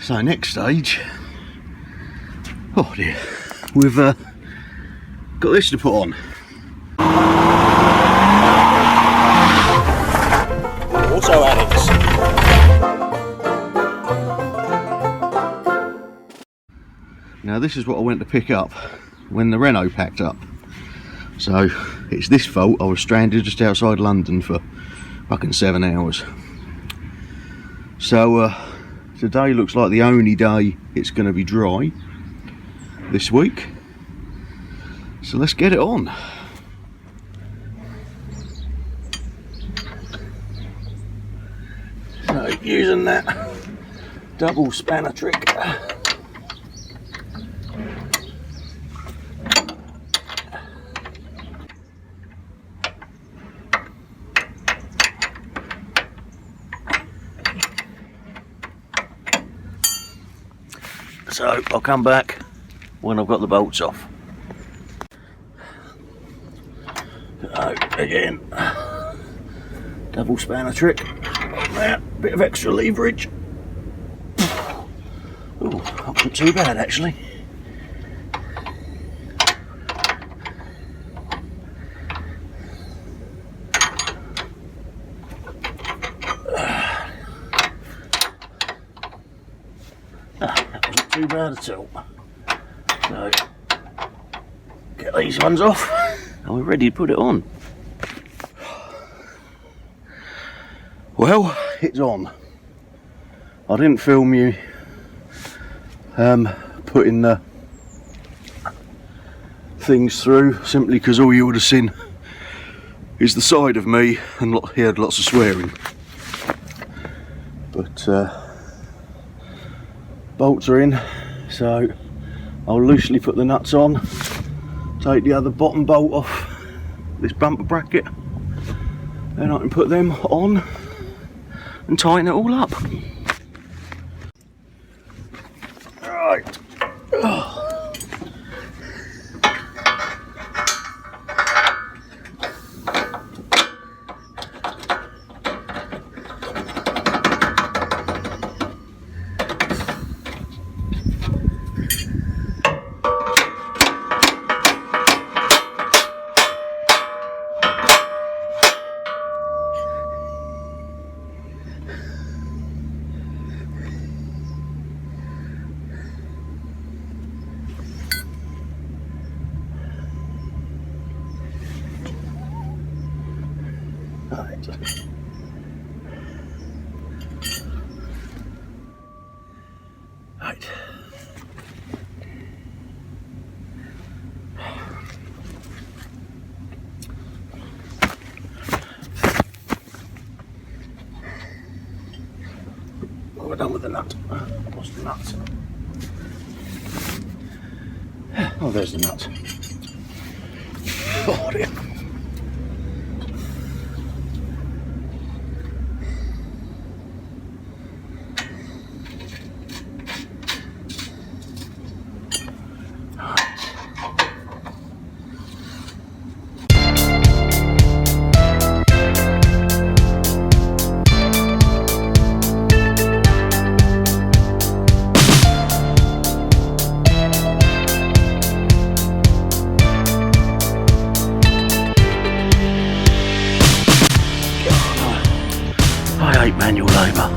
So next stage, oh dear, we've got this to put on. Also addicts. Now this is what I went to pick up when the Renault packed up. So it's this fault. I was stranded just outside London for fucking 7 hours. So today looks like the only day it's going to be dry this week. So let's get it on. So using that double spanner trick. So I'll come back when I've got the bolts off. So again, double spanner trick. There, bit of extra leverage. Oh, that wasn't too bad actually. Too bad at all. So get these ones off and we're ready to put it on. Well, it's on. I didn't film you putting the things through simply because all you would have seen is the side of me and he had lots of swearing. But bolts are in, so I'll loosely put the nuts on, take the other bottom bolt off this bumper bracket, then I can put them on and tighten it all up. Right. Right. Well, we're done with the nut. What's the nut? Oh, there's the nut. Oh dear. I hate manual labour.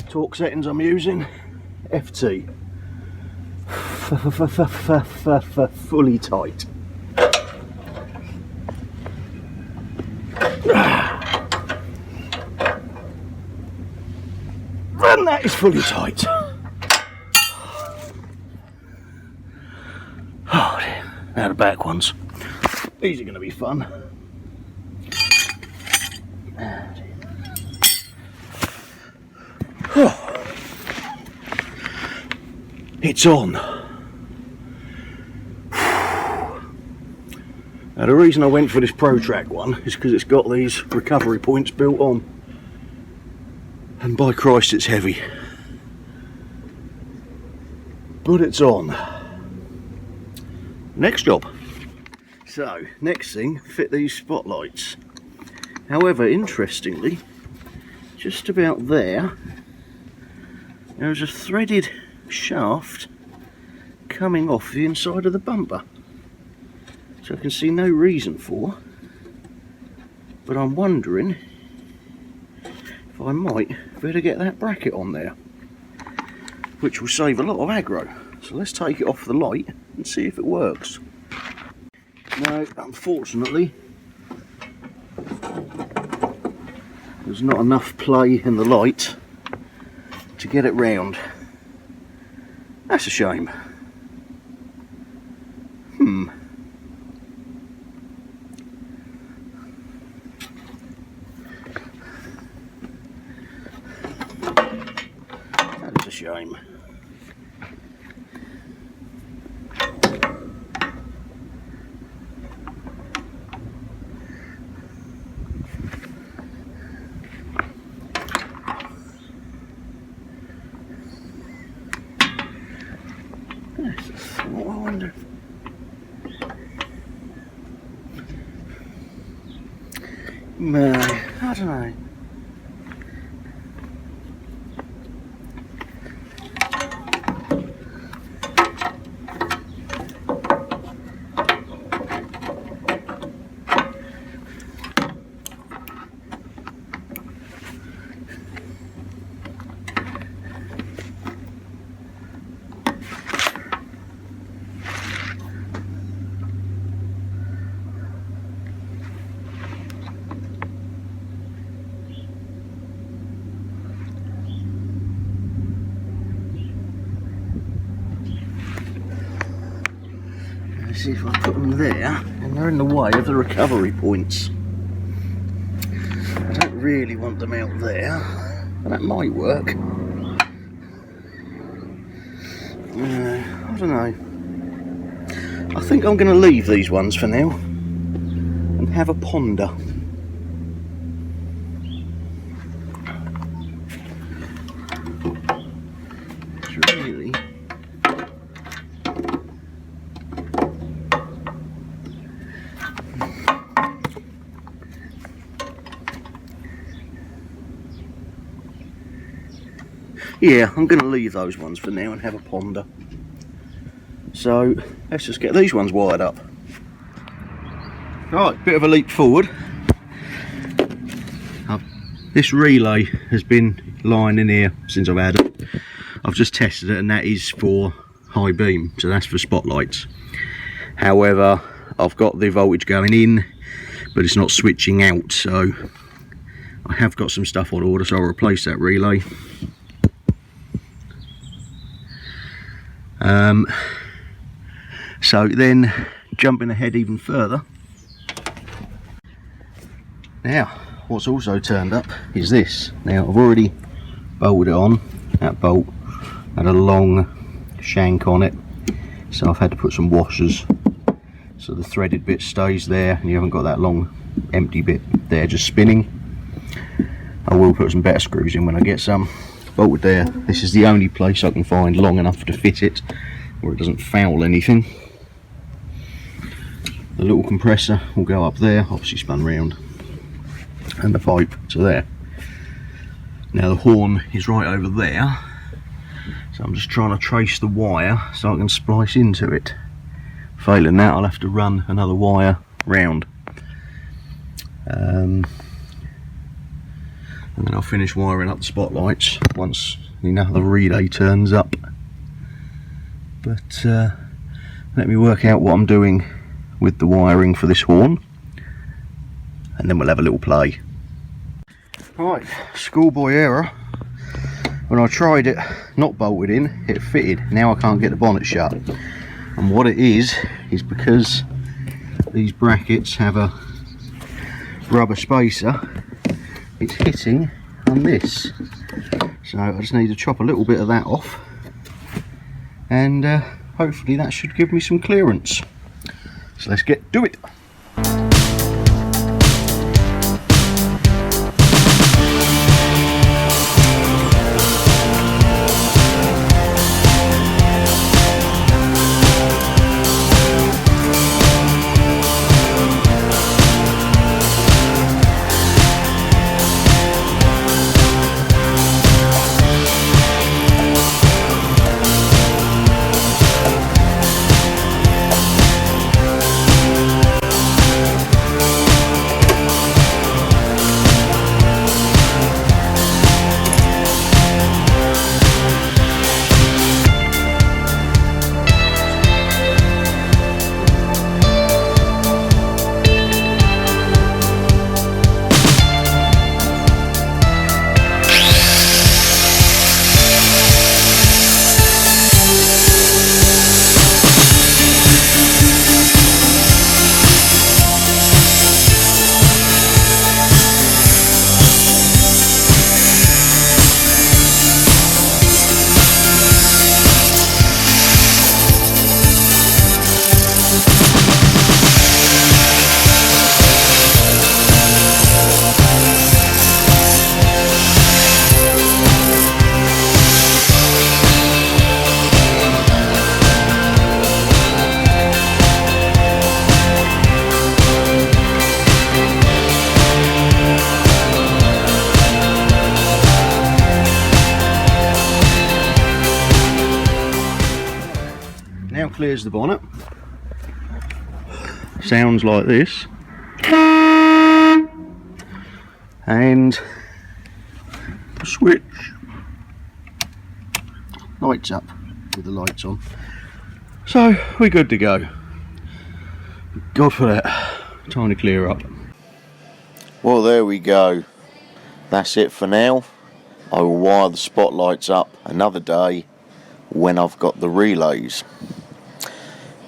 Torque settings I'm using, FT. Fully tight. And that is fully tight. Oh dear. Now the back ones. These are going to be fun. Oh. It's on. Now the reason I went for this Trac one is because it's got these recovery points built on. And by Christ it's heavy. But it's on. Next job. So, next thing, fit these spotlights. However, interestingly, just about there is a threaded shaft coming off the inside of the bumper. So I can see no reason for, but I'm wondering if I might better get that bracket on there, which will save a lot of aggro. So let's take it off the light and see if it works. No, unfortunately, there's not enough play in the light to get it round. That's a shame. That is a shame. I wonder. No, I don't know. See if I put them there, and they're in the way of the recovery points. I don't really want them out there, but that might work. I don't know. I think I'm going to leave these ones for now and have a ponder. It's really yeah, I'm going to leave those ones for now and have a ponder. So let's just get these ones wired up. Right, bit of a leap forward. This relay has been lying in here since I've had it. I've just tested it, and that is for high beam, so that's for spotlights. However, I've got the voltage going in, but it's not switching out, so I have got some stuff on order, so I'll replace that relay. So then, jumping ahead even further, now what's also turned up is this. Now I've already bolted it on. That bolt had a long shank on it, so I've had to put some washers so the threaded bit stays there and you haven't got that long empty bit there just spinning. I will put some better screws in when I get some. Bolted there. This is the only place I can find long enough to fit it where it doesn't foul anything. The little compressor will go up there, obviously spun round, and the pipe to there. Now the horn is right over there, so I'm just trying to trace the wire so I can splice into it. Failing that, I'll have to run another wire round, and then I'll finish wiring up the spotlights once the relay turns up. But let me work out what I'm doing with the wiring for this horn, and then we'll have a little play. Right, schoolboy error. When I tried it not bolted in, it fitted. Now I can't get the bonnet shut, and what it is because these brackets have a rubber spacer, it's hitting on this, so I just need to chop a little bit of that off, and hopefully that should give me some clearance. So let's get to it. clears the bonnet. Sounds like this. And switch. Lights up with the lights on. So we're good to go. God for that. Time to clear up. Well, there we go. That's it for now. I will wire the spotlights up another day when I've got the relays.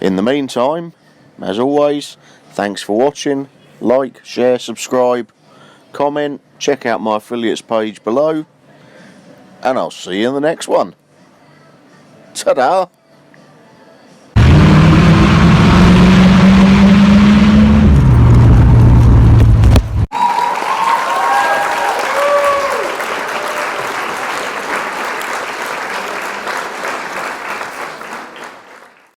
In the meantime, as always, thanks for watching. Like, share, subscribe, comment, check out my affiliates page below, and I'll see you in the next one. Ta-da!